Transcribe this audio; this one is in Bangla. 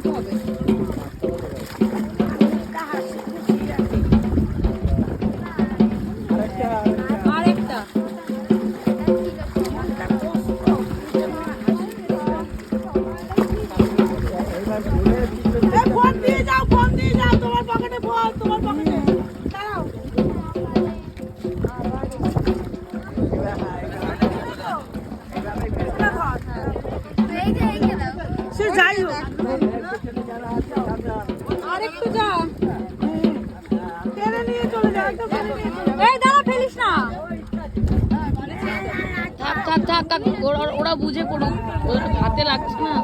আসতে হবে। আরেকটা ফোন দিয়ে যাও, ফোন দিয়ে যাও, তোমার পকেটে ফোন, তোমার পকেটে দাঁড়াও। সে যাই হোক, আরেকটু যা। টেনে নিয়ে চলে যাও, একদম টেনে নিয়ে চলে যাও। এই দাঁড়া, ফেলিস না। থাক থাক থাক থাক, ওরা বুঝে পড়ুক, ওদের হাতে লাগছে না।